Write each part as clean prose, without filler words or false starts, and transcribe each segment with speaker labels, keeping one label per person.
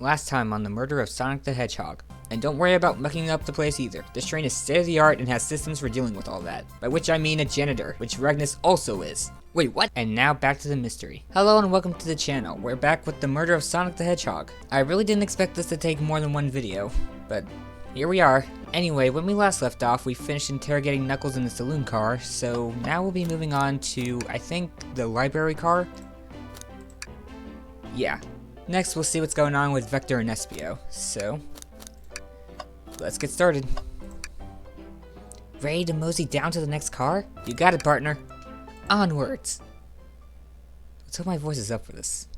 Speaker 1: Last time on the murder of Sonic the Hedgehog. And don't worry about mucking up the place either. This train is state of the art and has systems for dealing with all that. By which I mean a janitor, which Regnus also is. Wait, what? And now back to the mystery. Hello and welcome to the channel. We're back with the murder of Sonic the Hedgehog. I really didn't expect this to take more than one video, but here we are. Anyway, when we last left off, we finished interrogating Knuckles in the saloon car, so now we'll be moving on to, I think, the library car? Yeah. Next, we'll see what's going on with Vector and Espio, so let's get started. Ready to mosey down to the next car? You got it, partner. Onwards. Let's hope my voice is up for this.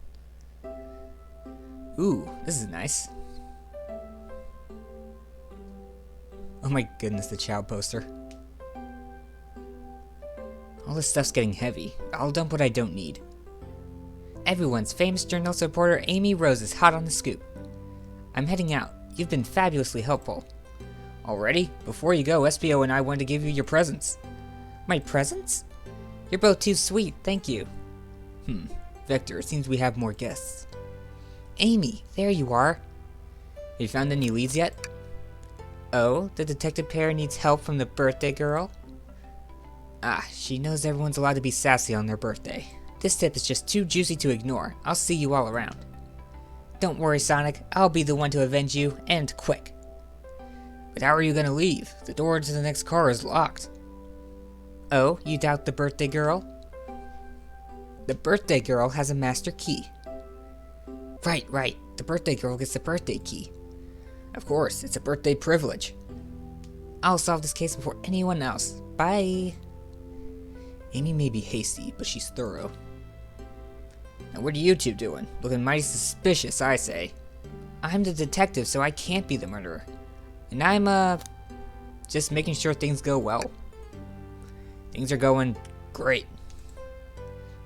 Speaker 1: Ooh, this is nice. Oh my goodness, the Chao poster. All this stuff's getting heavy. I'll dump what I don't need. Everyone's famous journalist reporter Amy Rose is hot on the scoop. I'm heading out. You've been fabulously helpful. Already? Before you go, Espio and I wanted to give you your presents. My presents? You're both too sweet, thank you. Vector, it seems we have more guests. Amy, there you are. Have you found any leads yet? Oh, the detective pair needs help from the birthday girl? Ah, she knows everyone's allowed to be sassy on their birthday. This tip is just too juicy to ignore. I'll see you all around. Don't worry, Sonic. I'll be the one to avenge you, and quick. But how are you gonna leave? The door to the next car is locked. Oh, you doubt the birthday girl? The birthday girl has a master key. Right. The birthday girl gets the birthday key. Of course, it's a birthday privilege. I'll solve this case before anyone else. Bye. Amy may be hasty, but she's thorough. Now what are you two doing? Looking mighty suspicious, I say. I'm the detective, so I can't be the murderer. And I'm, just making sure things go well. Things are going great.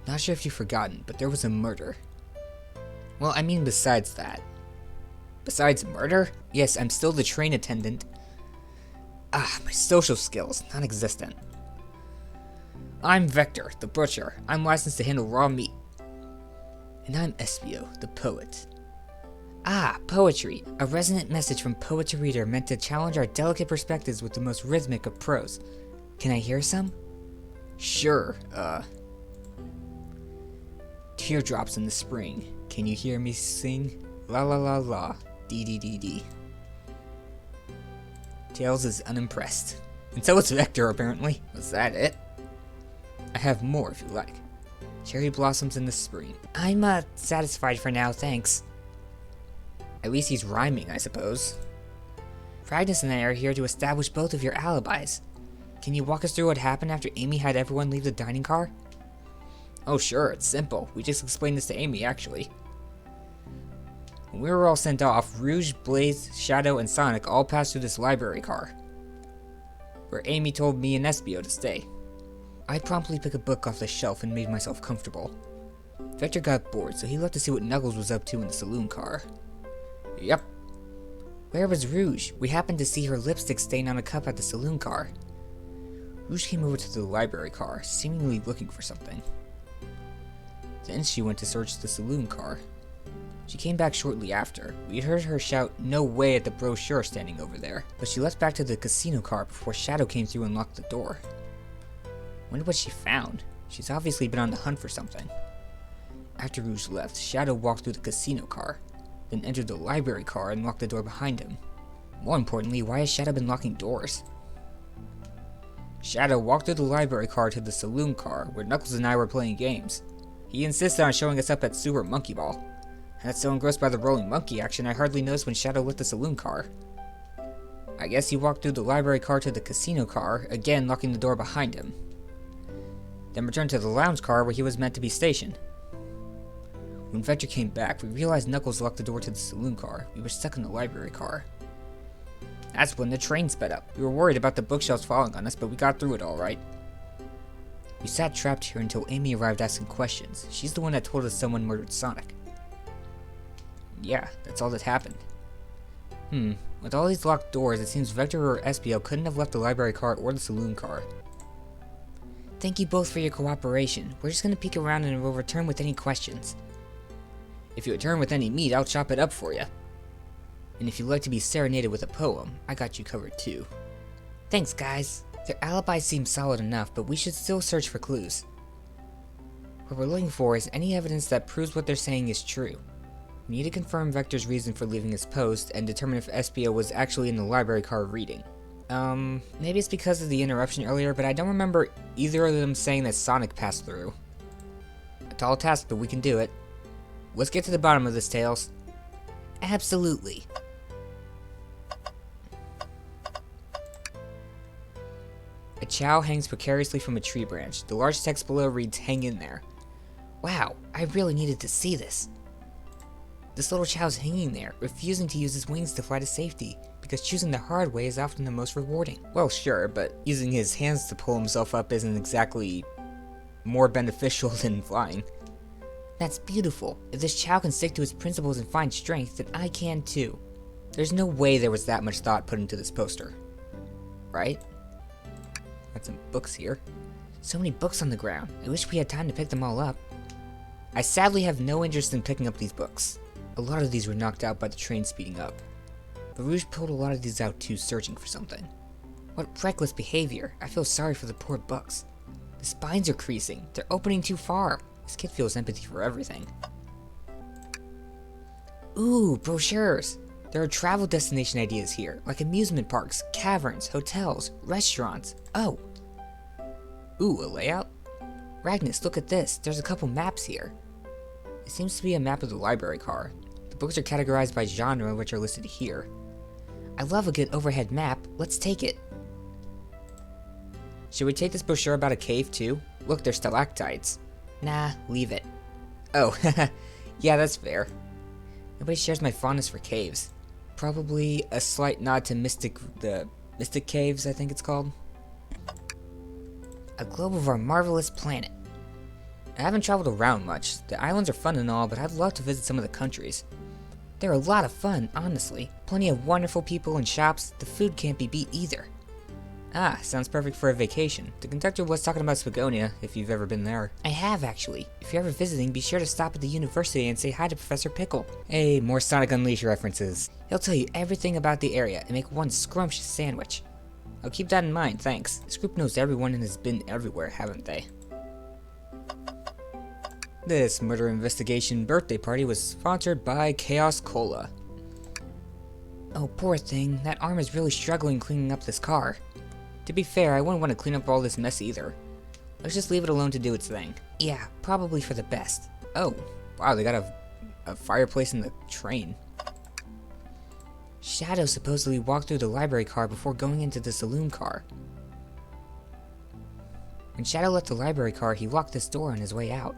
Speaker 1: Not sure if you've forgotten, but there was a murder. Well, I mean besides that. Besides murder? Yes, I'm still the train attendant. Ah, my social skills, non-existent. I'm Vector, the butcher. I'm licensed to handle raw meat. And I'm Espio, the poet. Ah, poetry. A resonant message from poet to reader meant to challenge our delicate perspectives with the most rhythmic of prose. Can I hear some? Sure, Teardrops in the spring. Can you hear me sing? La la la la. Dee dee dee dee. Tails is unimpressed. And so is Vector, apparently. Was that it? I have more if you like. Cherry blossoms in the spring. I'm, satisfied for now, thanks. At least he's rhyming, I suppose. Fragnes and I are here to establish both of your alibis. Can you walk us through what happened after Amy had everyone leave the dining car? Oh sure, it's simple. We just explained this to Amy, actually. When we were all sent off, Rouge, Blaze, Shadow, and Sonic all passed through this library car, where Amy told me and Espio to stay. I promptly picked a book off the shelf and made myself comfortable. Vector got bored, so he left to see what Knuckles was up to in the saloon car. Yep. Where was Rouge? We happened to see her lipstick stain on a cup at the saloon car. Rouge came over to the library car, seemingly looking for something. Then she went to search the saloon car. She came back shortly after. We heard her shout, "No way," at the brochure standing over there, but she left back to the casino car before Shadow came through and locked the door. Wonder what she found. She's obviously been on the hunt for something. After Rouge left, Shadow walked through the casino car, then entered the library car and locked the door behind him. More importantly, why has Shadow been locking doors? Shadow walked through the library car to the saloon car, where Knuckles and I were playing games. He insisted on showing us up at Super Monkey Ball. I got so engrossed by the rolling monkey action I hardly noticed when Shadow left the saloon car. I guess he walked through the library car to the casino car, again locking the door behind him. Then returned to the lounge car where he was meant to be stationed. When Vector came back, we realized Knuckles locked the door to the saloon car. We were stuck in the library car. That's when the train sped up. We were worried about the bookshelves falling on us, but we got through it alright. We sat trapped here until Amy arrived asking questions. She's the one that told us someone murdered Sonic. Yeah, that's all that happened. With all these locked doors, it seems Vector or Espio couldn't have left the library car or the saloon car. Thank you both for your cooperation. We're just gonna peek around and we'll return with any questions. If you return with any meat, I'll chop it up for you. And if you'd like to be serenaded with a poem, I got you covered too. Thanks, guys. Their alibi seems solid enough, but we should still search for clues. What we're looking for is any evidence that proves what they're saying is true. We need to confirm Vector's reason for leaving his post and determine if Espio was actually in the library car reading. Maybe it's because of the interruption earlier, but I don't remember either of them saying that Sonic passed through. A tall task, but we can do it. Let's get to the bottom of this, Tails. Absolutely. A Chao hangs precariously from a tree branch. The large text below reads, "Hang in there." Wow, I really needed to see this. This little Chao's hanging there, refusing to use his wings to fly to safety, because choosing the hard way is often the most rewarding. Well, sure, but using his hands to pull himself up isn't exactly more beneficial than flying. That's beautiful. If this Chao can stick to his principles and find strength, then I can too. There's no way there was that much thought put into this poster. Right? Got some books here. So many books on the ground. I wish we had time to pick them all up. I sadly have no interest in picking up these books. A lot of these were knocked out by the train speeding up. But Rouge pulled a lot of these out too, searching for something. What reckless behavior. I feel sorry for the poor books. The spines are creasing. They're opening too far. This kid feels empathy for everything. Ooh, brochures. There are travel destination ideas here, like amusement parks, caverns, hotels, restaurants. Oh. Ooh, a layout? Ragnus, look at this. There's a couple maps here. It seems to be a map of the library car. The books are categorized by genre, which are listed here. I love a good overhead map. Let's take it. Should we take this brochure about a cave too? Look, there's stalactites. Nah, leave it. Oh, yeah, that's fair. Nobody shares my fondness for caves. Probably a slight nod to the Mystic Caves, I think it's called. A globe of our marvelous planet. I haven't traveled around much. The islands are fun and all, but I'd love to visit some of the countries. They're a lot of fun, honestly. Plenty of wonderful people and shops. The food can't be beat either. Ah, sounds perfect for a vacation. The conductor was talking about Spagonia, if you've ever been there. I have, actually. If you're ever visiting, be sure to stop at the university and say hi to Professor Pickle. Hey, more Sonic Unleashed references. He'll tell you everything about the area and make one scrumptious sandwich. I'll keep that in mind, thanks. This group knows everyone and has been everywhere, haven't they? This murder investigation birthday party was sponsored by Chaos Cola. Oh, poor thing. That arm is really struggling cleaning up this car. To be fair, I wouldn't want to clean up all this mess either. Let's just leave it alone to do its thing. Yeah, probably for the best. Oh, wow, they got a fireplace in the train. Shadow supposedly walked through the library car before going into the saloon car. When Shadow left the library car, he locked this door on his way out.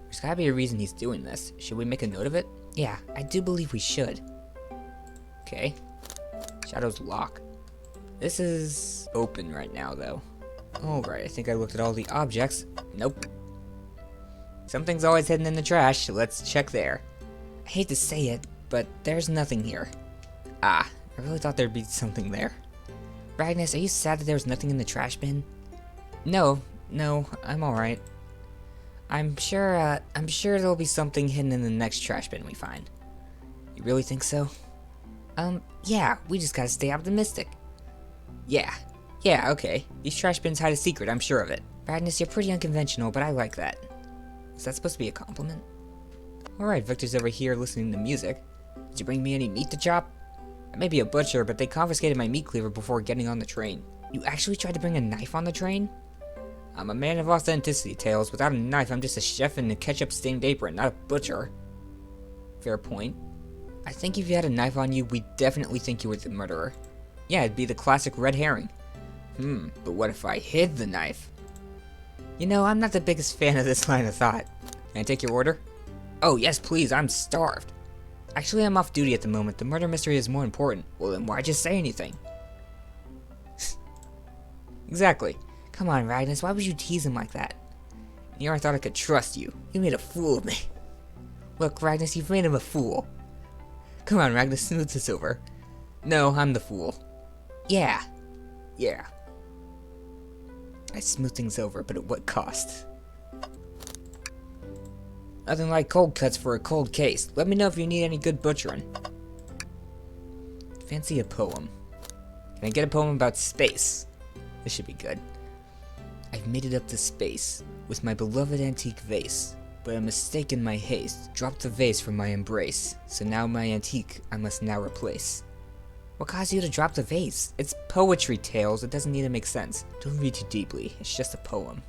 Speaker 1: There's gotta be a reason he's doing this. Should we make a note of it? Yeah, I do believe we should. Okay. Shadow's lock. This is open right now, though. Alright, I think I looked at all the objects. Nope. Something's always hidden in the trash. Let's check there. I hate to say it, but there's nothing here. Ah, I really thought there'd be something there. Ragnus, are you sad that there was nothing in the trash bin? No, I'm alright. I'm sure there'll be something hidden in the next trash bin we find. You really think so? Yeah, we just gotta stay optimistic. Yeah, okay. These trash bins hide a secret, I'm sure of it. Ragnus, you're pretty unconventional, but I like that. Is that supposed to be a compliment? Alright, Victor's over here listening to music. Did you bring me any meat to chop? I may be a butcher, but they confiscated my meat cleaver before getting on the train. You actually tried to bring a knife on the train? I'm a man of authenticity, Tails. Without a knife, I'm just a chef in a ketchup-stained apron, not a butcher. Fair point. I think if you had a knife on you, we'd definitely think you were the murderer. Yeah, it'd be the classic red herring. But what if I hid the knife? You know, I'm not the biggest fan of this line of thought. Can I take your order? Oh, yes, please, I'm starved. Actually, I'm off duty at the moment. The murder mystery is more important. Well, then why'd you say anything? Exactly. Come on, Ragnus, why would you tease him like that? Here I thought I could trust you. You made a fool of me. Look, Ragnus, you've made him a fool. Come on, Ragnus, smooth this over. No, I'm the fool. Yeah. I smooth things over, but at what cost? Nothing like cold cuts for a cold case. Let me know if you need any good butchering. Fancy a poem. Can I get a poem about space? This should be good. I've made it up to space with my beloved antique vase, but a mistake in my haste dropped the vase from my embrace, so now my antique I must now replace. What caused you to drop the vase? It's poetry, Tails. It doesn't need to make sense. Don't read too deeply. It's just a poem.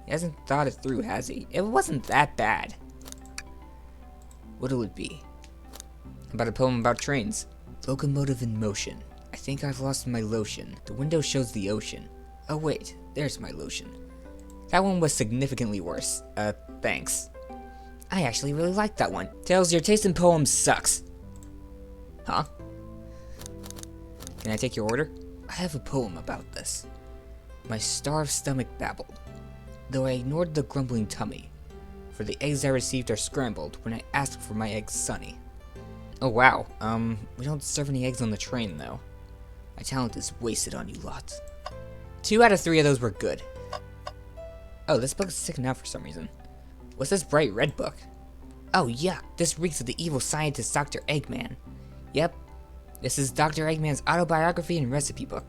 Speaker 1: He hasn't thought it through, has he? It wasn't that bad. What'll it be? About a poem about trains. Locomotive in motion. I think I've lost my lotion. The window shows the ocean. Oh wait, there's my lotion. That one was significantly worse. Thanks. I actually really liked that one. Tails, your taste in poems sucks. Huh? Can I take your order? I have a poem about this. My starved stomach babbled, though I ignored the grumbling tummy, for the eggs I received are scrambled when I asked for my eggs sunny. Oh wow, we don't serve any eggs on the train though. My talent is wasted on you lot. 2 out of 3 of those were good. Oh, this book is sticking out for some reason. What's this bright red book? Oh yuck, this reeks of the evil scientist Dr. Eggman. Yep, this is Dr. Eggman's autobiography and recipe book.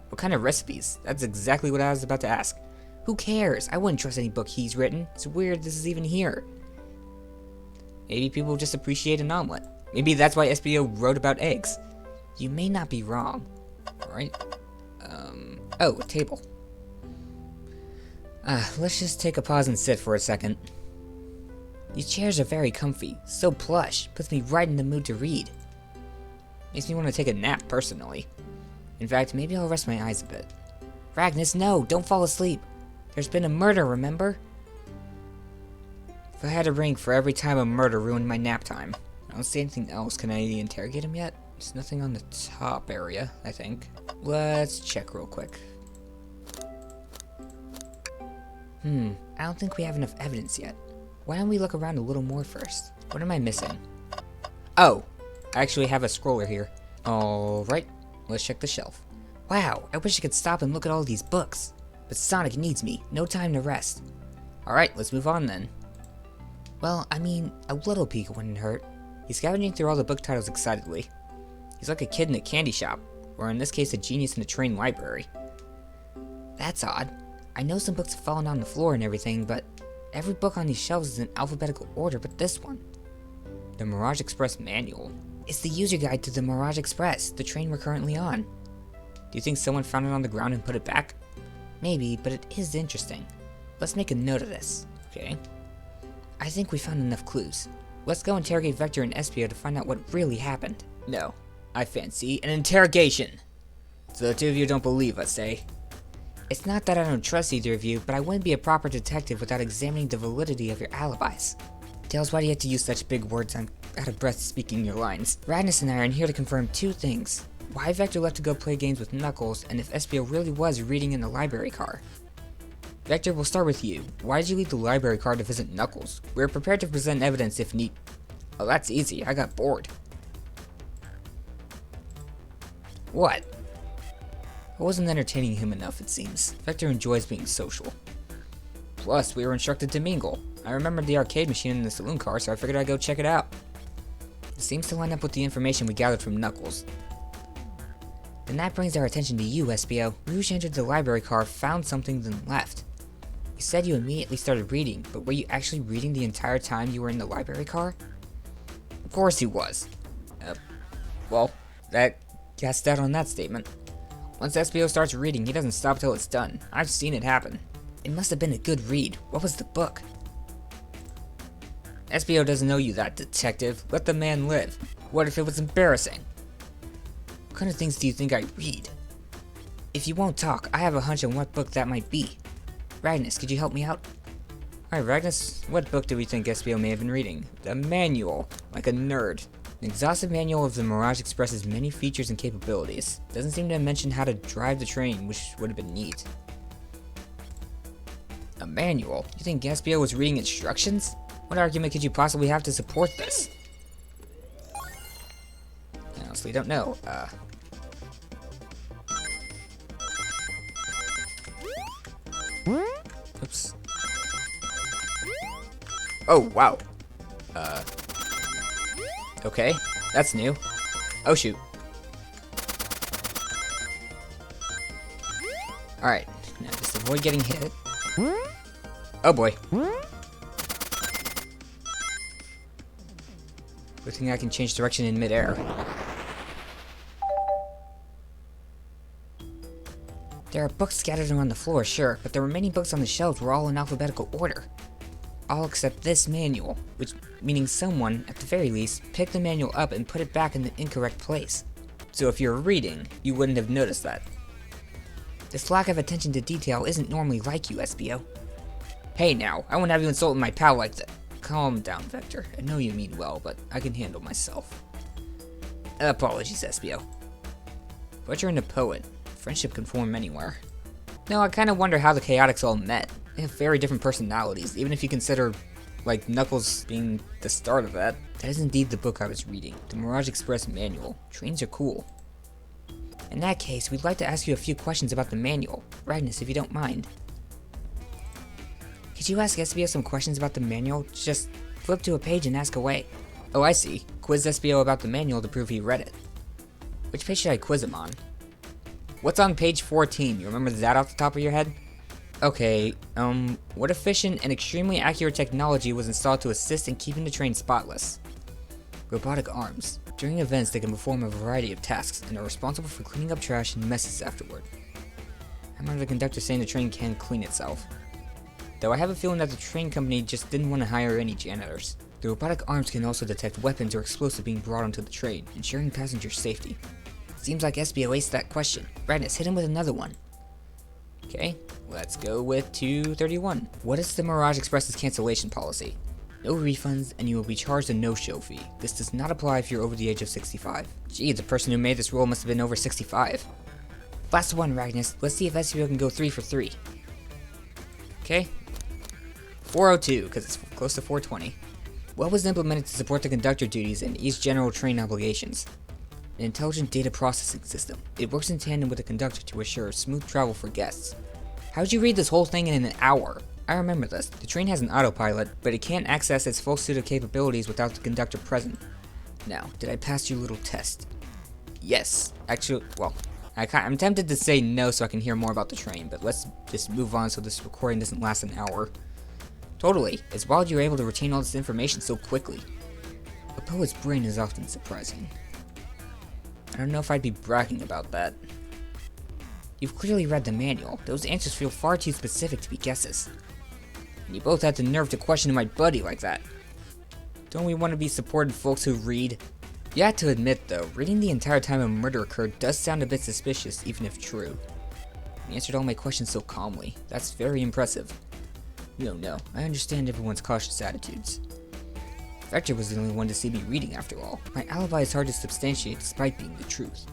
Speaker 1: What kind of recipes? That's exactly what I was about to ask. Who cares? I wouldn't trust any book he's written. It's weird this is even here. Maybe people just appreciate an omelet. Maybe that's why Espio wrote about eggs. You may not be wrong. Alright. Oh, a table. Let's just take a pause and sit for a second. These chairs are very comfy, so plush, puts me right in the mood to read. Makes me want to take a nap, personally. In fact, maybe I'll rest my eyes a bit. Ragnus, no, don't fall asleep. There's been a murder, remember? If I had a ring for every time a murder ruined my nap time. I don't see anything else. Can I interrogate him yet? There's nothing on the top area, I think. Let's check real quick. I don't think we have enough evidence yet. Why don't we look around a little more first? What am I missing? Oh, I actually have a scroller here. Alright, let's check the shelf. Wow, I wish I could stop and look at all these books. But Sonic needs me, no time to rest. Alright, let's move on then. Well, I mean, a little peek wouldn't hurt. He's scavenging through all the book titles excitedly. He's like a kid in a candy shop, or in this case a genius in a train library. That's odd. I know some books have fallen on the floor and everything, but every book on these shelves is in alphabetical order but this one. The Mirage Express Manual. It's the user guide to the Mirage Express, the train we're currently on. Do you think someone found it on the ground and put it back? Maybe, but it is interesting. Let's make a note of this. Okay. I think we found enough clues. Let's go interrogate Vector and Espio to find out what really happened. No, I fancy an interrogation. So the two of you don't believe us, eh? It's not that I don't trust either of you, but I wouldn't be a proper detective without examining the validity of your alibis. Tails, why do you have to use such big words? I'm out of breath speaking your lines. Ragnus and I are in here to confirm 2 things. Why Vector left to go play games with Knuckles, and if Espio really was reading in the library car. Vector, we'll start with you. Why did you leave the library car to visit Knuckles? We're prepared to present evidence if need. Oh, that's easy. I got bored. What? I wasn't entertaining him enough, it seems. Vector enjoys being social. Plus, we were instructed to mingle. I remembered the arcade machine in the saloon car, so I figured I'd go check it out. It seems to line up with the information we gathered from Knuckles. Then that brings our attention to you, Espio. Rouge entered the library car, found something, then left. You said you immediately started reading, but were you actually reading the entire time you were in the library car? Of course he was. Well, that cast doubt on that statement. Once Espio starts reading, he doesn't stop till it's done. I've seen it happen. It must have been a good read. What was the book? Espio doesn't know you that, detective. Let the man live. What if it was embarrassing? What kind of things do you think I read? If you won't talk, I have a hunch on what book that might be. Ragnus, could you help me out? Alright, Ragnus, what book do we think Espio may have been reading? The manual. Like a nerd. An exhaustive manual of the Mirage Express's many features and capabilities. Doesn't seem to mention how to drive the train, which would have been neat. A manual? You think Espio was reading instructions? What argument could you possibly have to support this? I honestly don't know. Oops. Oh, wow. Okay, that's new. Oh shoot. Alright, now just avoid getting hit. Oh boy. Good thing I can change direction in midair. There are books scattered around the floor, sure, but the remaining books on the shelves were all in alphabetical order. All except this manual, which meaning someone, at the very least, picked the manual up and put it back in the incorrect place. So if you're reading, you wouldn't have noticed that. This lack of attention to detail isn't normally like you, Espio. Hey now, I won't have you insulting my pal like that. Calm down, Vector. I know you mean well, but I can handle myself. Apologies, Espio. But you're a poet. Friendship can form anywhere. No, I kinda wonder how the Chaotix all met. They have very different personalities, even if you consider, like, Knuckles being the start of that. That is indeed the book I was reading, the Mirage Express manual. Trains are cool. In that case, we'd like to ask you a few questions about the manual. Ragnus, if you don't mind. Could you ask Espio some questions about the manual? Just flip to a page and ask away. Oh, I see. Quiz Espio about the manual to prove he read it. Which page should I quiz him on? What's on page 14? You remember that off the top of your head? Okay, what efficient and extremely accurate technology was installed to assist in keeping the train spotless? Robotic arms. During events, they can perform a variety of tasks and are responsible for cleaning up trash and messes afterward. I remember the conductor saying the train can clean itself. Though I have a feeling that the train company just didn't want to hire any janitors. The robotic arms can also detect weapons or explosives being brought onto the train, ensuring passenger safety. Seems like Espio aced that question. Ragnus, hit him with another one. Okay, let's go with 231. What is the Mirage Express's cancellation policy? No refunds, and you will be charged a no-show fee. This does not apply if you're over the age of 65. Gee, the person who made this rule must have been over 65. Last one, Ragnus. Let's see if Espio can go 3 for 3. Okay. 402, because it's close to 420. What was implemented to support the conductor duties and ease general train obligations? An intelligent data processing system. It works in tandem with the conductor to assure smooth travel for guests. How'd you read this whole thing in an hour? I remember this. The train has an autopilot, but it can't access its full suite of capabilities without the conductor present. Now, did I pass your little test? Yes. Actually, well, I'm tempted to say no so I can hear more about the train, but let's just move on so this recording doesn't last an hour. Totally. It's wild you're able to retain all this information so quickly. A poet's brain is often surprising. I don't know if I'd be bragging about that. You've clearly read the manual. Those answers feel far too specific to be guesses. And you both had the nerve to question my buddy like that. Don't we want to be supported folks who read? You have to admit though, reading the entire time a murder occurred does sound a bit suspicious, even if true. You answered all my questions so calmly. That's very impressive. No, I understand everyone's cautious attitudes. Vector was the only one to see me reading after all. My alibi is hard to substantiate despite being the truth.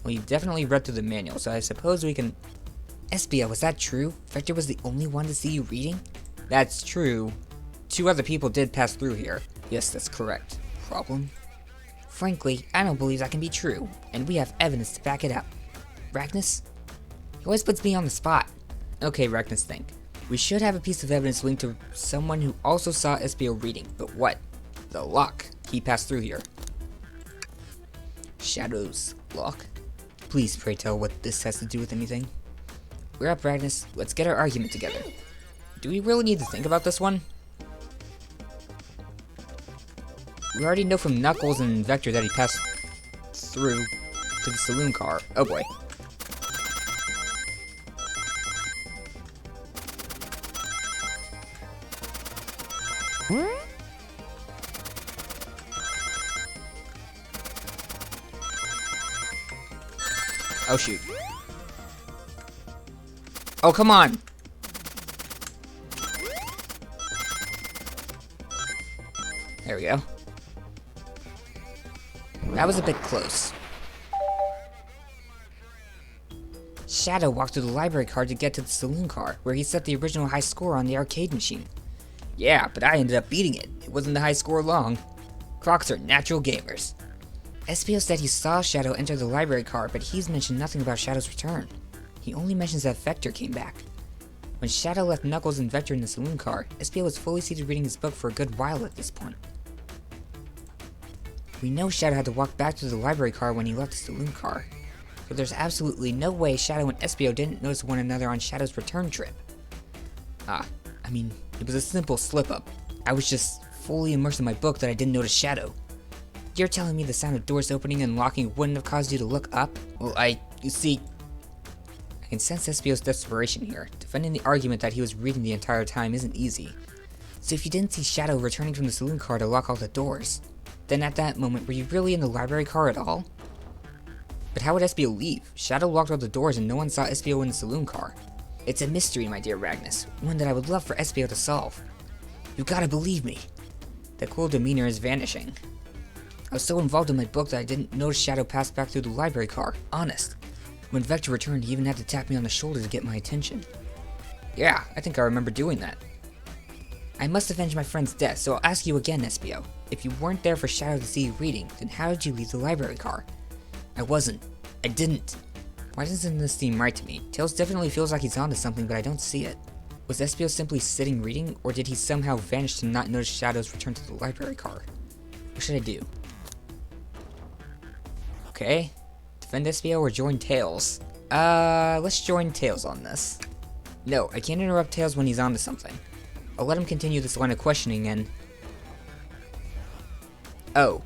Speaker 1: Well, you've definitely read through the manual, so I suppose we can... Espio, was that true? Vector was the only one to see you reading? That's true. 2 other people did pass through here. Yes, that's correct. Problem? Frankly, I don't believe that can be true, and we have evidence to back it up. Ragnus? He always puts me on the spot. Okay, Ragnus, think. We should have a piece of evidence linked to someone who also saw Espio reading, but what? The lock. He passed through here. Shadow's lock? Please pray tell what this has to do with anything. We're up, Ragnus. Let's get our argument together. Do we really need to think about this one? We already know from Knuckles and Vector that he passed through to the saloon car. Oh boy. Oh shoot. Oh, come on! There we go. That was a bit close. Shadow walked through the library card to get to the saloon car, where he set the original high score on the arcade machine. Yeah, but I ended up beating it. It wasn't the high score long. Crocs are natural gamers. Espio said he saw Shadow enter the library car, but he's mentioned nothing about Shadow's return. He only mentions that Vector came back. When Shadow left Knuckles and Vector in the saloon car, Espio was fully seated reading his book for a good while at this point. We know Shadow had to walk back to the library car when he left the saloon car. but there's absolutely no way Shadow and Espio didn't notice one another on Shadow's return trip. I mean, it was a simple slip-up. I was just fully immersed in my book that I didn't notice Shadow. You're telling me the sound of doors opening and locking wouldn't have caused you to look up? Well, you see, I can sense Espio's desperation here. Defending the argument that he was reading the entire time isn't easy. So if you didn't see Shadow returning from the saloon car to lock all the doors, then at that moment, were you really in the library car at all? But how would Espio leave? Shadow locked all the doors and no one saw Espio in the saloon car. It's a mystery, my dear Ragnus, one that I would love for Espio to solve. You gotta believe me. The cool demeanor is vanishing. I was so involved in my book that I didn't notice Shadow pass back through the library car, honest. When Vector returned, he even had to tap me on the shoulder to get my attention. Yeah, I think I remember doing that. I must avenge my friend's death, so I'll ask you again, Espio. If you weren't there for Shadow to see you reading, then how did you leave the library car? I wasn't. I didn't. Why doesn't this seem right to me? Tails definitely feels like he's onto something, but I don't see it. Was Espio simply sitting reading, or did he somehow vanish to not notice Shadow's return to the library car? What should I do? Okay. Defend Espio or join Tails? Let's join Tails on this. No, I can't interrupt Tails when he's onto something. I'll let him continue this line of questioning and... Oh.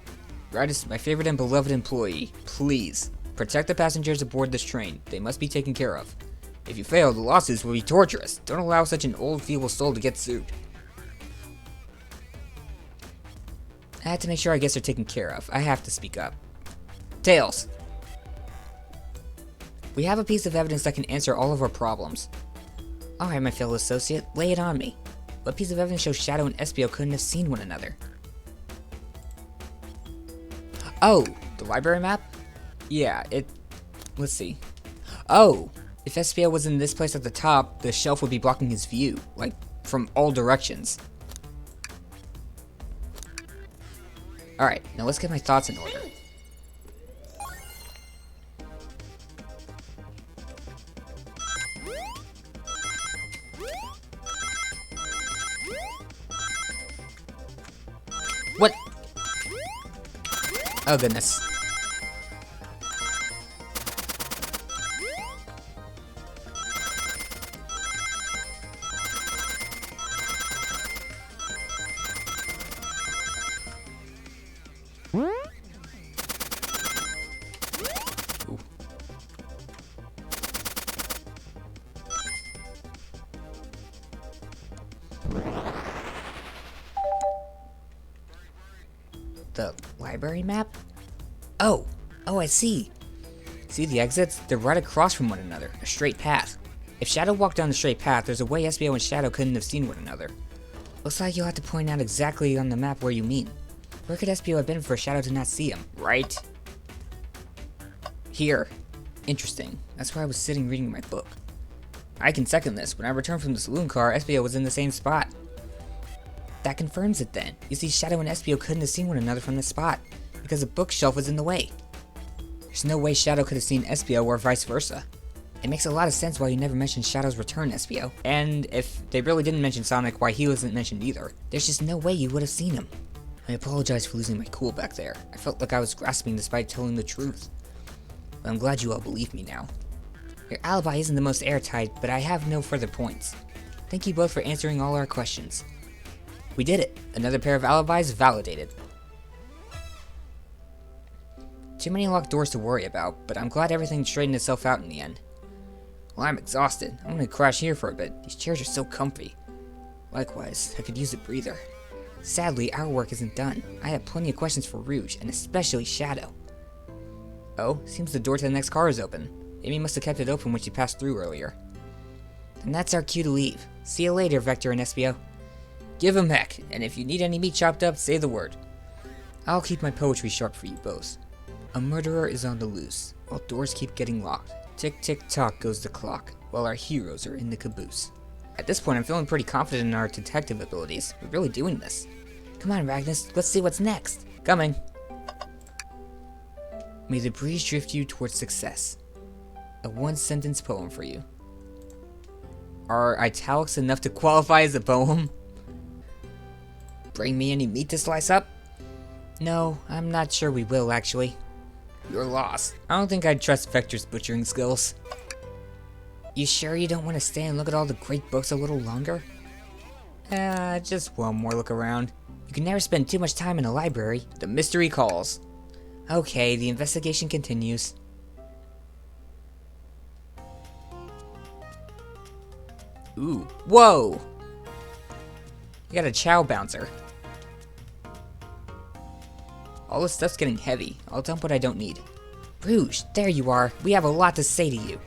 Speaker 1: Ragnus, my favorite and beloved employee, please. Protect the passengers aboard this train. They must be taken care of. If you fail, the lawsuits will be torturous. Don't allow such an old, feeble soul to get sued. I had to make sure our guests are taken care of. I have to speak up. Tails! We have a piece of evidence that can answer all of our problems. Alright, my fellow associate, lay it on me. What piece of evidence shows Shadow and Espio couldn't have seen one another? Oh, the library map? Yeah, let's see. Oh, if Espio was in this place at the top, the shelf would be blocking his view, like, from all directions. Alright, now let's get my thoughts in order. What? Oh goodness. Ooh. The library map? Oh, I see. See the exits? They're right across from one another, a straight path. If Shadow walked down the straight path, there's a way Espio and Shadow couldn't have seen one another. Looks like you'll have to point out exactly on the map where you mean. Where could Espio have been for Shadow to not see him? Right here. Interesting. That's where I was sitting reading my book. I can second this. When I returned from the saloon car, Espio was in the same spot. That confirms it then. You see, Shadow and Espio couldn't have seen one another from this spot, because the bookshelf was in the way. There's no way Shadow could have seen Espio or vice versa. It makes a lot of sense why you never mentioned Shadow's return, Espio. And if they really didn't mention Sonic, why he wasn't mentioned either. There's just no way you would have seen him. I apologize for losing my cool back there. I felt like I was grasping despite telling the truth. But I'm glad you all believe me now. Your alibi isn't the most airtight, but I have no further points. Thank you both for answering all our questions. We did it. Another pair of alibis validated. Too many locked doors to worry about, but I'm glad everything straightened itself out in the end. Well, I'm exhausted. I'm gonna crash here for a bit. These chairs are so comfy. Likewise, I could use a breather. Sadly, our work isn't done. I have plenty of questions for Rouge, and especially Shadow. Oh, seems the door to the next car is open. Amy must have kept it open when she passed through earlier. And that's our cue to leave. See you later, Vector and Espio. Give 'em heck, and if you need any meat chopped up, say the word. I'll keep my poetry sharp for you both. A murderer is on the loose, while doors keep getting locked. Tick tick tock goes the clock, while our heroes are in the caboose. At this point, I'm feeling pretty confident in our detective abilities. We're really doing this. Come on, Ragnus, let's see what's next. Coming. May the breeze drift you towards success. A one-sentence poem for you. Are italics enough to qualify as a poem? Bring me any meat to slice up? No, I'm not sure we will, actually. You're lost. I don't think I'd trust Vector's butchering skills. You sure you don't want to stay and look at all the great books a little longer? Just one more look around. You can never spend too much time in a library. The mystery calls. Okay, the investigation continues. Ooh, whoa! You got a Chao bouncer. All this stuff's getting heavy. I'll dump what I don't need. Rouge, there you are. We have a lot to say to you.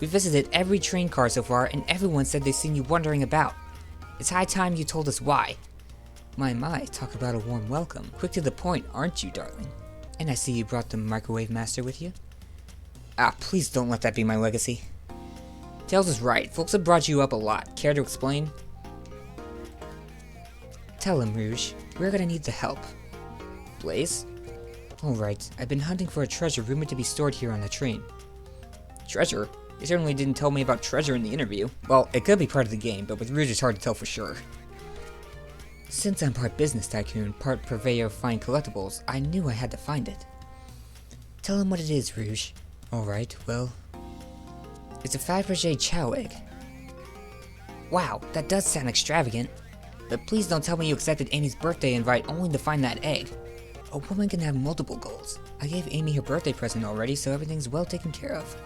Speaker 1: We visited every train car so far, and everyone said they've seen you wandering about. It's high time you told us why. My, talk about a warm welcome. Quick to the point, aren't you, darling? And I see you brought the microwave master with you. Ah, please don't let that be my legacy. Tails is right. Folks have brought you up a lot. Care to explain? Tell him, Rouge. We're gonna need the help. Blaze? Alright, I've been hunting for a treasure rumored to be stored here on the train. Treasure? You certainly didn't tell me about treasure in the interview. Well, it could be part of the game, but with Rouge it's hard to tell for sure. Since I'm part business tycoon, part purveyor of fine collectibles, I knew I had to find it. Tell him what it is, Rouge. Alright, well... It's a Faberge Chao egg. Wow, that does sound extravagant. But please don't tell me you accepted Amy's birthday invite only to find that egg. A woman can have multiple goals. I gave Amy her birthday present already, so everything's well taken care of.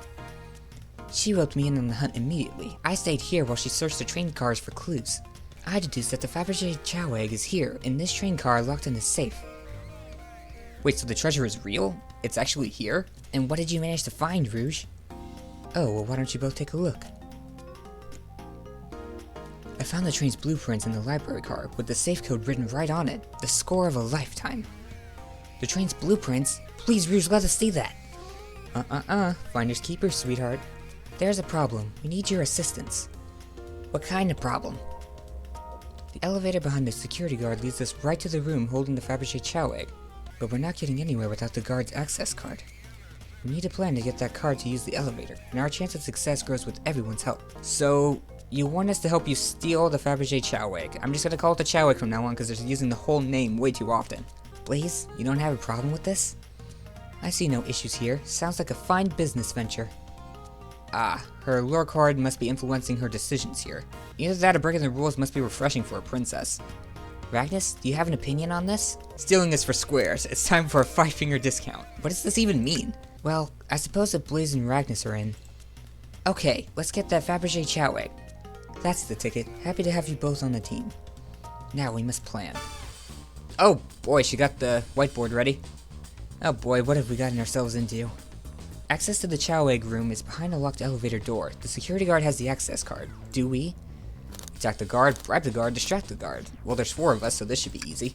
Speaker 1: She roped me in on the hunt immediately. I stayed here while she searched the train cars for clues. I deduced that the Faberge Chao egg is here, in this train car locked in a safe. Wait, so the treasure is real? It's actually here? And what did you manage to find, Rouge? Oh, well why don't you both take a look? I found the train's blueprints in the library car, with the safe code written right on it. The score of a lifetime. The train's blueprints? Please, Rouge, let us see that! Finders keepers, sweetheart. There's a problem. We need your assistance. What kind of problem? The elevator behind the security guard leads us right to the room holding the Faberge Chao egg, but we're not getting anywhere without the guard's access card. We need a plan to get that card to use the elevator, and our chance of success grows with everyone's help. So, you want us to help you steal the Faberge Chao egg. I'm just gonna call it the Chao egg from now on because they're using the whole name way too often. Blaze, you don't have a problem with this? I see no issues here. Sounds like a fine business venture. Ah, her lore card must be influencing her decisions here. Either that or breaking the rules must be refreshing for a princess. Ragnus, do you have an opinion on this? Stealing is for squares. It's time for a 5-finger discount. What does this even mean? Well, I suppose that Blaze and Ragnus are in. Okay, let's get that Faberge Chao egg. That's the ticket. Happy to have you both on the team. Now we must plan. Oh boy, she got the whiteboard ready. Oh boy, what have we gotten ourselves into? Access to the Chao egg room is behind a locked elevator door. The security guard has the access card. Do we? Attack the guard, bribe the guard, distract the guard. Well, there's 4 of us, so this should be easy.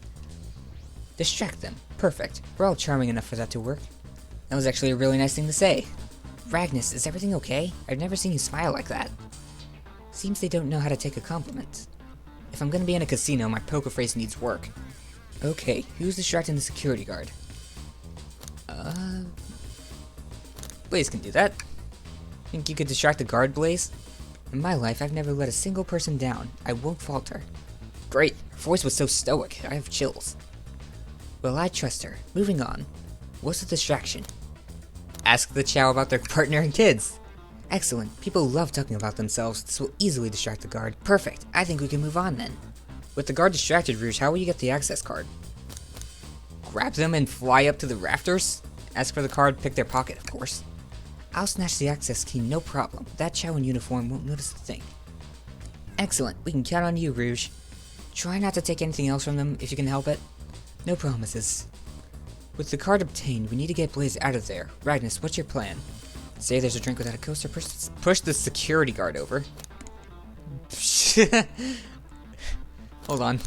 Speaker 1: Distract them. Perfect. We're all charming enough for that to work. That was actually a really nice thing to say. Ragnus, is everything okay? I've never seen you smile like that. Seems they don't know how to take a compliment. If I'm gonna be in a casino, my poker face needs work. Okay, who's distracting the security guard? Blaze can do that. Think you could distract the guard, Blaze? In my life, I've never let a single person down. I won't falter. Great. Her voice was so stoic. I have chills. Well, I trust her. Moving on. What's the distraction? Ask the Chao about their partner and kids. Excellent. People love talking about themselves. This will easily distract the guard. Perfect. I think we can move on then. With the guard distracted, Rouge, how will you get the access card? Grab them and fly up to the rafters? Ask for the card, pick their pocket, of course. I'll snatch the access key, no problem. That Chao in uniform won't notice a thing. Excellent. We can count on you, Rouge. Try not to take anything else from them if you can help it. No promises. With the card obtained, we need to get Blaze out of there. Ragnus, what's your plan? Say there's a drink without a coaster, push the security guard over. Hold on.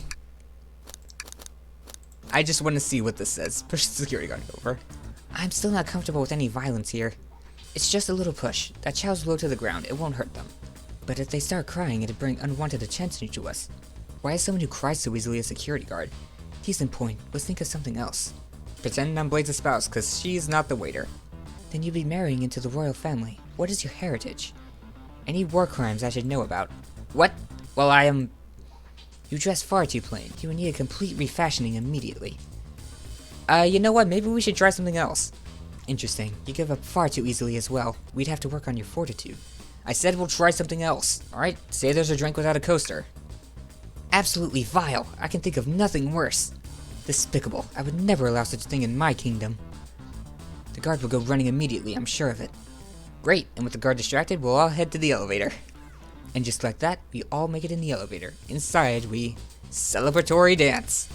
Speaker 1: I just want to see what this says. Push the security guard over. I'm still not comfortable with any violence here. It's just a little push. That Chao's low to the ground. It won't hurt them. But if they start crying, it'd bring unwanted attention to us. Why is someone who cries so easily a security guard? Decent point. Let's think of something else. Pretend I'm Blaze's spouse, cause she's not the waiter. Then you'd be marrying into the royal family. What is your heritage? Any war crimes I should know about? What? Well, I am... You dress far too plain. You would need a complete refashioning immediately. You know what? Maybe we should try something else. Interesting. You give up far too easily as well. We'd have to work on your fortitude. I said we'll try something else. Alright, say there's a drink without a coaster. Absolutely vile. I can think of nothing worse. Despicable. I would never allow such a thing in my kingdom. The guard will go running immediately, I'm sure of it. Great, and with the guard distracted, we'll all head to the elevator. And just like that, we all make it in the elevator. Inside, we celebratory dance.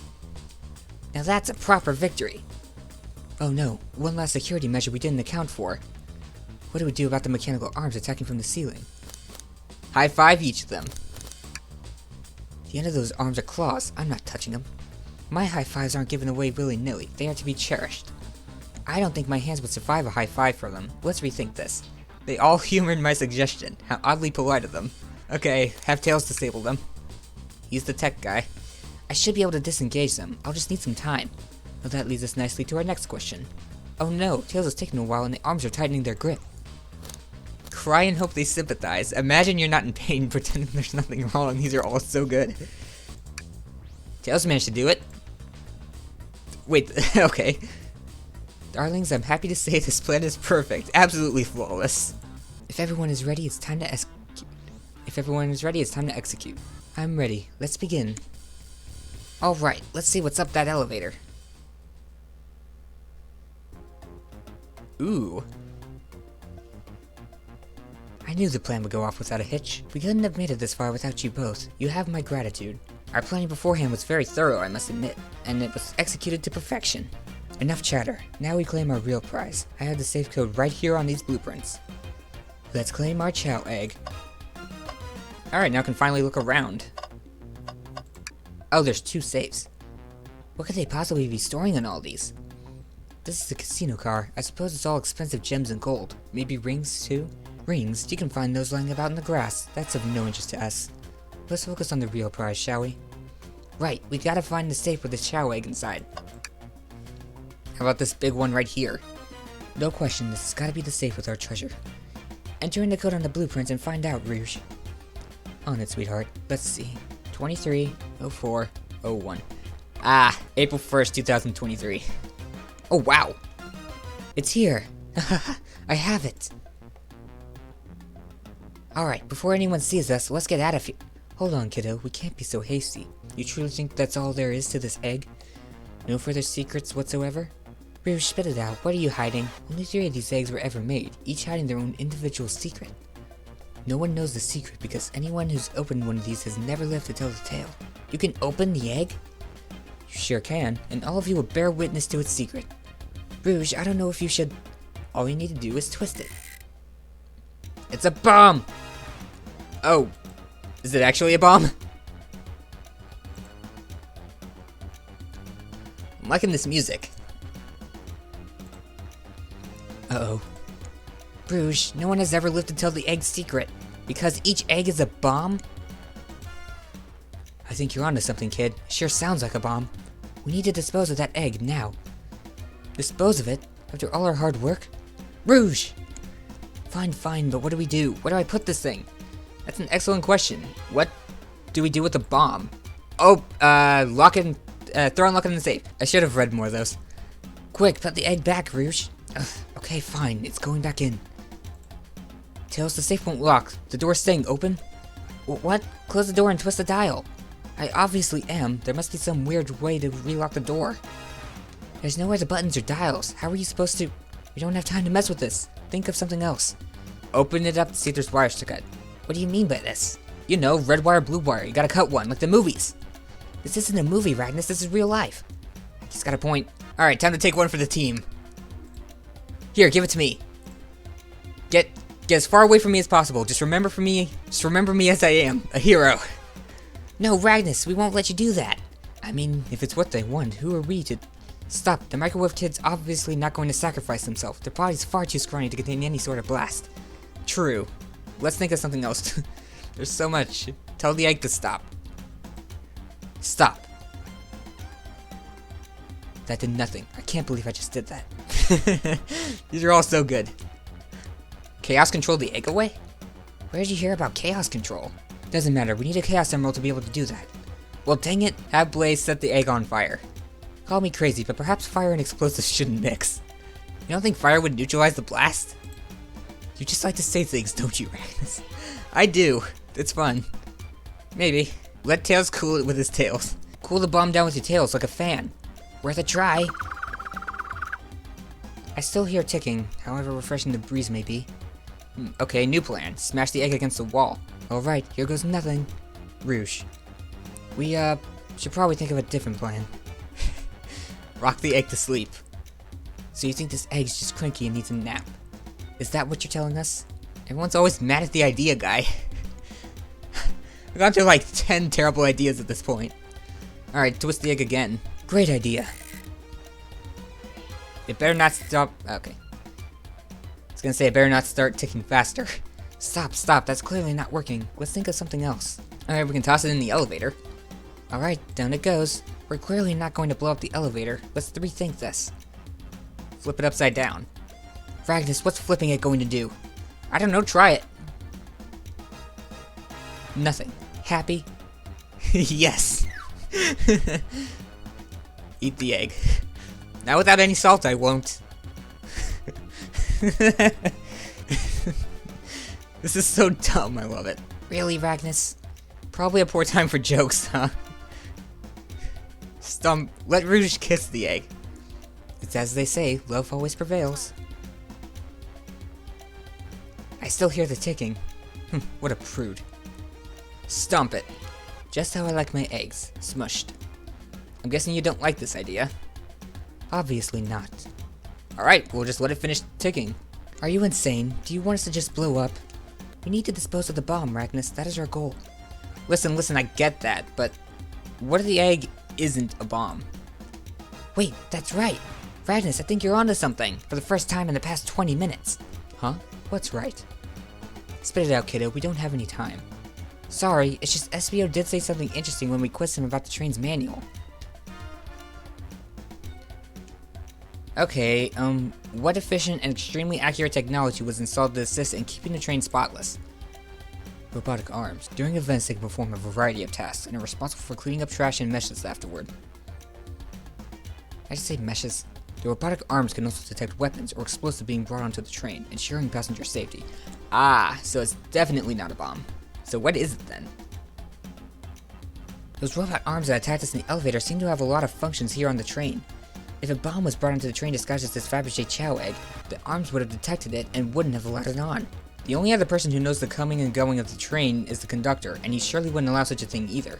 Speaker 1: Now that's a proper victory. Oh no, one last security measure we didn't account for. What do we do about the mechanical arms attacking from the ceiling? High five each of them. The end of those arms are claws. I'm not touching them. My high fives aren't given away willy-nilly. They are to be cherished. I don't think my hands would survive a high five from them. Let's rethink this. They all humored my suggestion. How oddly polite of them. Okay, have Tails disable them. He's the tech guy. I should be able to disengage them. I'll just need some time. Well, that leads us nicely to our next question. Oh no, Tails is taking a while and the arms are tightening their grip. Cry and hope they sympathize. Imagine you're not in pain pretending there's nothing wrong. These are all so good. Tails managed to do it. Wait, okay. Darlings, I'm happy to say this plan is perfect. Absolutely flawless. If everyone is ready, it's time to execute. I'm ready. Let's begin. Alright, let's see what's up that elevator. Ooh. I knew the plan would go off without a hitch. We couldn't have made it this far without you both. You have my gratitude. Our planning beforehand was very thorough, I must admit, and it was executed to perfection. Enough chatter. Now we claim our real prize. I have the safe code right here on these blueprints. Let's claim our Chao egg. Alright, now I can finally look around. Oh, there's 2 safes. What could they possibly be storing in all these? This is a casino car. I suppose it's all expensive gems and gold. Maybe rings, too? Rings? You can find those lying about in the grass. That's of no interest to us. Let's focus on the real prize, shall we? Right, we gotta find the safe with the Chao egg inside. How about this big one right here? No question, this has gotta be the safe with our treasure. Enter in the code on the blueprints and find out, Rouge. On it, sweetheart. Let's see. 230401. Ah, April 1st, 2023. Oh, wow. It's here. I have it. Alright, before anyone sees us, let's get out of here. Hold on, kiddo. We can't be so hasty. You truly think that's all there is to this egg? No further secrets whatsoever? Rouge, spit it out. What are you hiding? Only 3 of these eggs were ever made, each hiding their own individual secret. No one knows the secret because anyone who's opened one of these has never lived to tell the tale. You can open the egg? You sure can, and all of you will bear witness to its secret. Rouge, I don't know if you should... All you need to do is twist it. It's a bomb! Oh. Is it actually a bomb? I'm liking this music. Uh-oh. Rouge, no one has ever lived to tell the egg's secret. Because each egg is a bomb? I think you're onto something, kid. It sure sounds like a bomb. We need to dispose of that egg now. Dispose of it? After all our hard work? Rouge! Fine, but what do we do? Where do I put this thing? That's an excellent question. What do we do with the bomb? Oh, lock it in, throw and lock it in the safe. I should have read more of those. Quick, put the egg back, Rouge. Ugh, okay, fine, it's going back in. Tails, the safe won't lock. The door's staying open? What? Close the door and twist the dial. I obviously am. There must be some weird way to relock the door. There's nowhere the buttons or dials. How are you supposed to... We don't have time to mess with this. Think of something else. Open it up to see if there's wires to cut. What do you mean by this? You know, red wire, blue wire. You gotta cut one, like the movies. This isn't a movie, Ragnus. This is real life. He's got a point. Alright, time to take one for the team. Here, give it to me. Get as far away from me as possible. Just remember me as I am. A hero. No, Ragnus, we won't let you do that. I mean, if it's what they want, who are we to... Stop, the microwave kid's obviously not going to sacrifice himself. Their body's far too scrawny to contain any sort of blast. True. Let's think of something else. There's so much. Tell the egg to stop. Stop. That did nothing. I can't believe I just did that. These are all so good. Chaos control the egg away? Where did you hear about chaos control? Doesn't matter, we need a chaos emerald to be able to do that. Well, dang it, have Blaze set the egg on fire. Call me crazy, but perhaps fire and explosives shouldn't mix. You don't think fire would neutralize the blast? You just like to say things, don't you, Ragnus? I do. It's fun. Maybe. Let Tails cool it with his tails. Cool the bomb down with your tails like a fan. Worth a try. I still hear ticking, however refreshing the breeze may be. Okay, new plan. Smash the egg against the wall. Alright, here goes nothing. Rouge. We, should probably think of a different plan. Rock the egg to sleep. So you think this egg's just cranky and needs a nap? Is that what you're telling us? Everyone's always mad at the idea guy. I've gone through like 10 terrible ideas at this point. Alright, twist the egg again. Great idea. It better not stop. Okay. I was gonna say it better not start ticking faster. Stop, that's clearly not working. Let's think of something else. Alright, we can toss it in the elevator. Alright, down it goes. We're clearly not going to blow up the elevator. Let's rethink this. Flip it upside down. Ragnus, what's flipping it going to do? I don't know, try it. Nothing. Happy? Yes. Eat the egg. Now without any salt, I won't. This is so dumb, I love it. Really, Ragnus? Probably a poor time for jokes, huh? Stump, let Rouge kiss the egg. It's as they say, love always prevails. I still hear the ticking. What a prude. Stomp it. Just how I like my eggs, smushed. I'm guessing you don't like this idea. Obviously not. Alright, we'll just let it finish ticking. Are you insane? Do you want us to just blow up? We need to dispose of the bomb, Ragnus. That is our goal. Listen, I get that, but what if the egg isn't a bomb? Wait, that's right. Ragnus, I think you're onto something for the first time in the past 20 minutes. Huh? What's right? Spit it out, kiddo. We don't have any time. Sorry, it's just Espio did say something interesting when we quizzed him about the train's manual. Okay, what efficient and extremely accurate technology was installed to assist in keeping the train spotless? Robotic arms. During events, they can perform a variety of tasks and are responsible for cleaning up trash and meshes afterward. I just say meshes. The robotic arms can also detect weapons or explosives being brought onto the train, ensuring passenger safety. Ah, so it's definitely not a bomb. So what is it then? Those robot arms that attacked us in the elevator seem to have a lot of functions here on the train. If a bomb was brought onto the train disguised as this Faberge Chao egg, the arms would have detected it and wouldn't have allowed it on. The only other person who knows the coming and going of the train is the conductor, and he surely wouldn't allow such a thing either.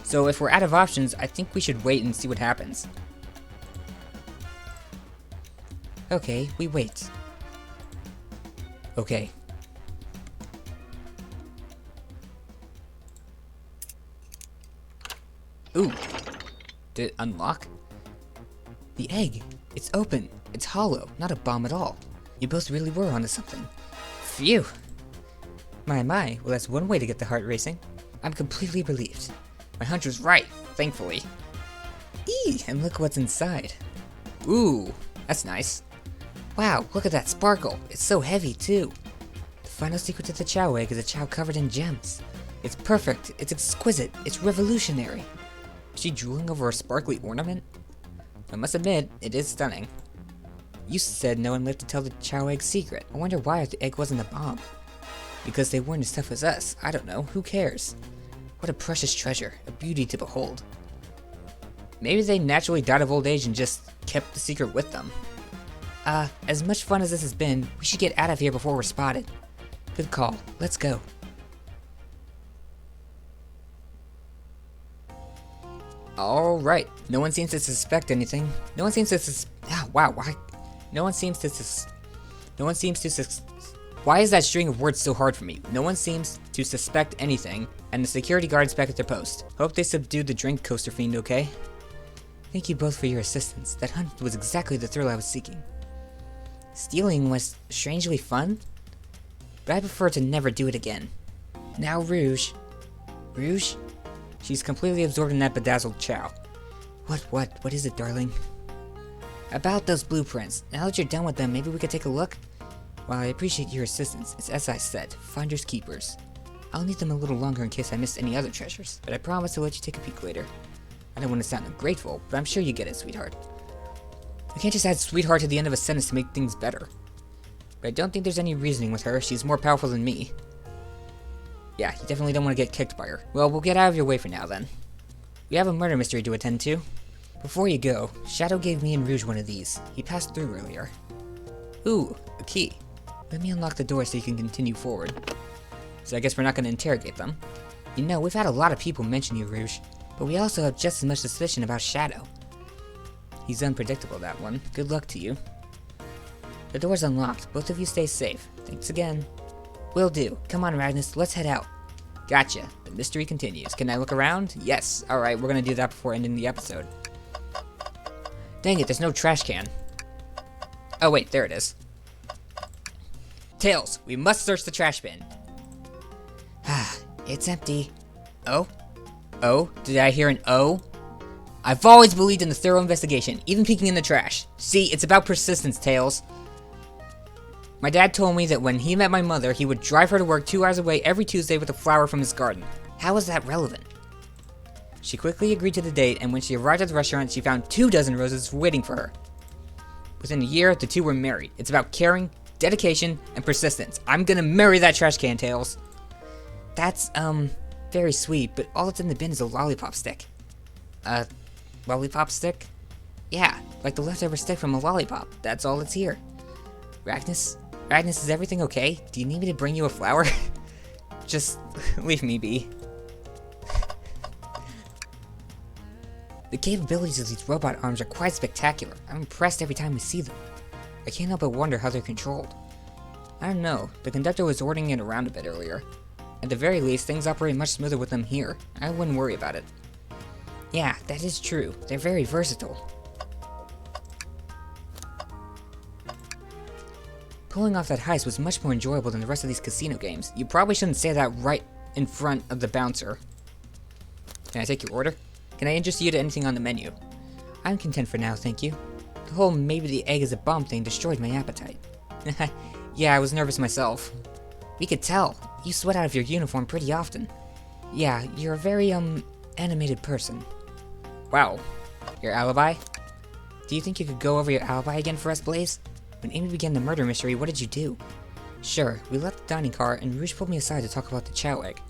Speaker 1: So if we're out of options, I think we should wait and see what happens. Okay, we wait. Okay. Ooh. Did it unlock? The egg. It's open. It's hollow. Not a bomb at all. You both really were onto something. Phew. My, well that's one way to get the heart racing. I'm completely relieved. My hunch was right, thankfully. Eee, and look what's inside. Ooh, that's nice. Wow, look at that sparkle. It's so heavy too. The final secret to the Chao egg is a Chao covered in gems. It's perfect, it's exquisite, it's revolutionary. Is she drooling over a sparkly ornament? I must admit, it is stunning. You said no one lived to tell the Chao egg secret. I wonder why the egg wasn't a bomb. Because they weren't as tough as us. I don't know, who cares? What a precious treasure, a beauty to behold. Maybe they naturally died of old age and just kept the secret with them. As much fun as this has been, we should get out of here before we're spotted. Good call, let's go. Alright, no one seems to suspect anything. No one seems to why is that string of words so hard for me? No one seems to suspect anything, and the security guards back at their post. Hope they subdued the drink coaster fiend, okay? Thank you both for your assistance. That hunt was exactly the thrill I was seeking. Stealing was strangely fun, but I prefer to never do it again. Now Rouge. Rouge? She's completely absorbed in that bedazzled Chao. What is it, darling? About those blueprints. Now that you're done with them, maybe we could take a look? While I appreciate your assistance, it's as I said, finders keepers. I'll need them a little longer in case I missed any other treasures, but I promise to let you take a peek later. I don't want to sound ungrateful, but I'm sure you get it, sweetheart. We can't just add sweetheart to the end of a sentence to make things better. But I don't think there's any reasoning with her. She's more powerful than me. Yeah, you definitely don't want to get kicked by her. Well, we'll get out of your way for now, then. We have a murder mystery to attend to. Before you go, Shadow gave me and Rouge one of these. He passed through earlier. Ooh, a key. Let me unlock the door so you can continue forward. So I guess we're not going to interrogate them. You know, we've had a lot of people mention you, Rouge. But we also have just as much suspicion about Shadow. He's unpredictable, that one. Good luck to you. The door's unlocked. Both of you stay safe. Thanks again. Will do. Come on, Magnus. Let's head out. Gotcha. The mystery continues. Can I look around? Yes. Alright, we're gonna do that before ending the episode. Dang it, there's no trash can. Oh wait, there it is. Tails, we must search the trash bin. It's empty. Oh? Oh? Did I hear an O? I've always believed in the thorough investigation, even peeking in the trash. See, it's about persistence, Tails. My dad told me that when he met my mother, he would drive her to work 2 hours away every Tuesday with a flower from his garden. How is that relevant? She quickly agreed to the date, and when she arrived at the restaurant, she found 24 roses waiting for her. Within a year, the two were married. It's about caring, dedication, and persistence. I'm gonna marry that trash can, Tails. That's, very sweet, but all that's in the bin is a lollipop stick. Lollipop stick? Yeah, like the leftover stick from a lollipop. That's all that's here. Ragnus, is everything okay? Do you need me to bring you a flower? Just leave me be. The capabilities of these robot arms are quite spectacular. I'm impressed every time we see them. I can't help but wonder how they're controlled. I don't know, the conductor was ordering it around a bit earlier. At the very least, things operate much smoother with them here. I wouldn't worry about it. Yeah, that is true. They're very versatile. Pulling off that heist was much more enjoyable than the rest of these casino games. You probably shouldn't say that right in front of the bouncer. Can I take your order? Can I interest you to anything on the menu? I'm content for now, thank you. The whole maybe the egg is a bomb thing destroyed my appetite. Yeah, I was nervous myself. We could tell. You sweat out of your uniform pretty often. Yeah, you're a very, animated person. Wow. Your alibi? Do you think you could go over your alibi again for us, Blaze? When Amy began the murder mystery, what did you do? Sure, we left the dining car and Rouge pulled me aside to talk about the Chao egg.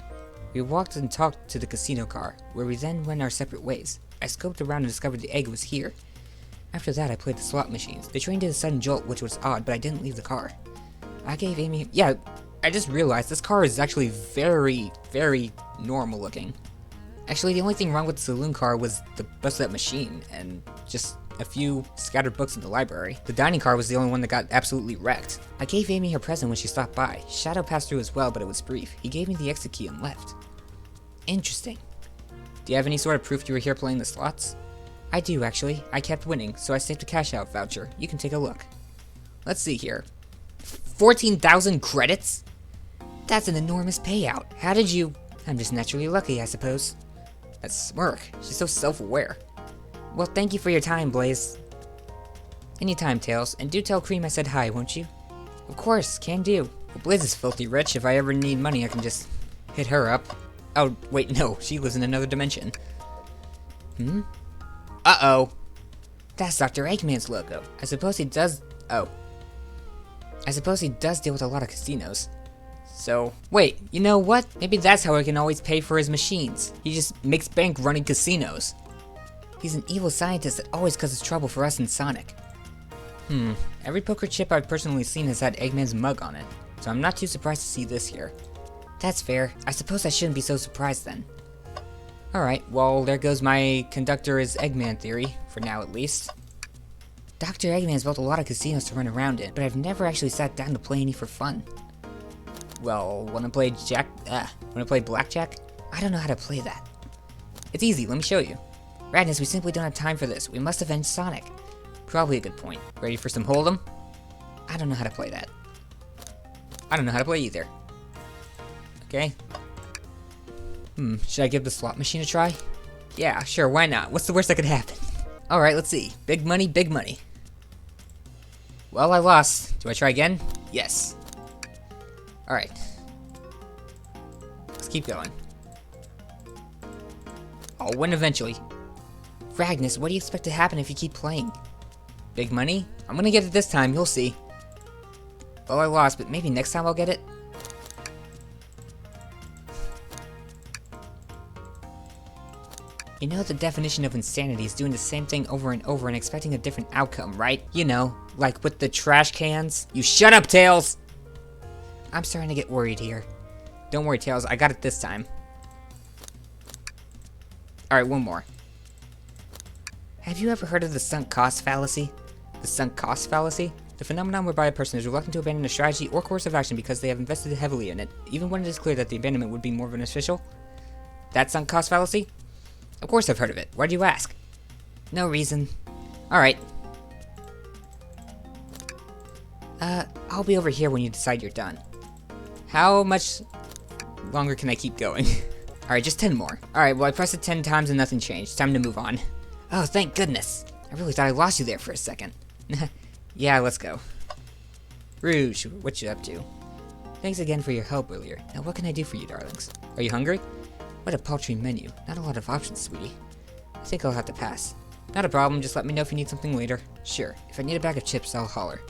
Speaker 1: We walked and talked to the casino car, where we then went our separate ways. I scoped around and discovered the egg was here. After that, I played the slot machines. The train did a sudden jolt, which was odd, but I didn't leave the car. I gave Amy... Yeah, I just realized this car is actually very, very normal looking. Actually, the only thing wrong with the saloon car was the busted-up machine, and just a few scattered books in the library. The dining car was the only one that got absolutely wrecked. I gave Amy her present when she stopped by. Shadow passed through as well, but it was brief. He gave me the exit key and left. Interesting. Do you have any sort of proof you were here playing the slots? I do, actually. I kept winning, so I saved a cash-out voucher. You can take a look. Let's see here. 14,000 credits? That's an enormous payout. How did you... I'm just naturally lucky, I suppose. That smirk. She's so self-aware. Well, thank you for your time, Blaze. Anytime, Tails. And do tell Cream I said hi, won't you? Of course, can do. Well, Blaze is filthy rich. If I ever need money, I can just hit her up. Oh, wait, no. She lives in another dimension. Uh-oh. That's Dr. Eggman's logo. I suppose he does... Oh. I suppose he does deal with a lot of casinos. So, wait, you know what? Maybe that's how he can always pay for his machines. He just makes bank running casinos. He's an evil scientist that always causes trouble for us in Sonic. Every poker chip I've personally seen has had Eggman's mug on it, so I'm not too surprised to see this here. That's fair. I suppose I shouldn't be so surprised then. Alright, well, there goes my conductor is Eggman theory, for now at least. Dr. Eggman's built a lot of casinos to run around in, but I've never actually sat down to play any for fun. Well, wanna play blackjack? I don't know how to play that. It's easy, let me show you. Radness, we simply don't have time for this. We must avenge Sonic. Probably a good point. Ready for some Hold'em? I don't know how to play that. I don't know how to play either. Okay. Should I give the slot machine a try? Yeah, sure, why not? What's the worst that could happen? Alright, let's see. Big money, big money. Well, I lost. Do I try again? Yes. Alright. Let's keep going. I'll win eventually. Ragnus, what do you expect to happen if you keep playing? Big money? I'm gonna get it this time, you'll see. Well, I lost, but maybe next time I'll get it. You know the definition of insanity is doing the same thing over and over and expecting a different outcome, right? You know, like with the trash cans. You shut up, Tails! I'm starting to get worried here. Don't worry, Tails, I got it this time. Alright, one more. Have you ever heard of the sunk cost fallacy? The sunk cost fallacy? The phenomenon whereby a person is reluctant to abandon a strategy or course of action because they have invested heavily in it, even when it is clear that the abandonment would be more beneficial? That sunk cost fallacy? Of course I've heard of it. Why do you ask? No reason. Alright. I'll be over here when you decide you're done. How much longer can I keep going? Alright, just 10 more. Alright, well I pressed it 10 times and nothing changed. Time to move on. Oh, thank goodness. I really thought I lost you there for a second. Yeah, let's go. Rouge, what you up to? Thanks again for your help earlier. Now what can I do for you, darlings? Are you hungry? What a paltry menu. Not a lot of options, sweetie. I think I'll have to pass. Not a problem, just let me know if you need something later. Sure, if I need a bag of chips, I'll holler.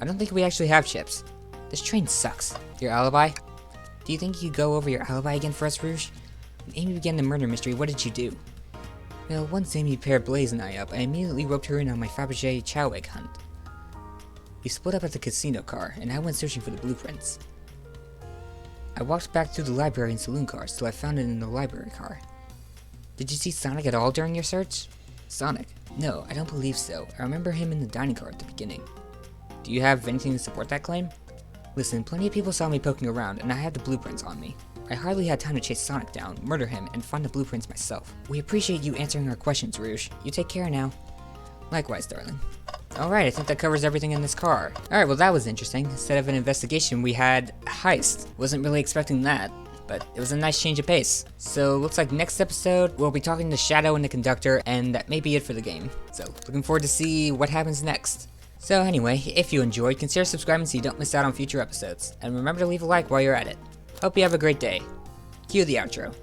Speaker 1: I don't think we actually have chips. This train sucks. Your alibi? Do you think you could go over your alibi again for us, Rouge? When Amy began the murder mystery, what did you do? Well, once Amy paired Blaze and I up, I immediately roped her in on my faberge Chao egg hunt. We split up at the casino car, and I went searching for the blueprints. I walked back through the library and saloon cars till I found it in the library car. Did you see Sonic at all during your search? Sonic? No, I don't believe so. I remember him in the dining car at the beginning. Do you have anything to support that claim? Listen, plenty of people saw me poking around, and I had the blueprints on me. I hardly had time to chase Sonic down, murder him, and find the blueprints myself. We appreciate you answering our questions, Rouge. You take care now. Likewise, darling. Alright, I think that covers everything in this car. Alright, well that was interesting. Instead of an investigation, we had a heist. Wasn't really expecting that, but it was a nice change of pace. So, looks like next episode, we'll be talking to Shadow and the Conductor, and that may be it for the game. So, looking forward to see what happens next. So anyway, if you enjoyed, consider subscribing so you don't miss out on future episodes. And remember to leave a like while you're at it. Hope you have a great day. Cue the outro.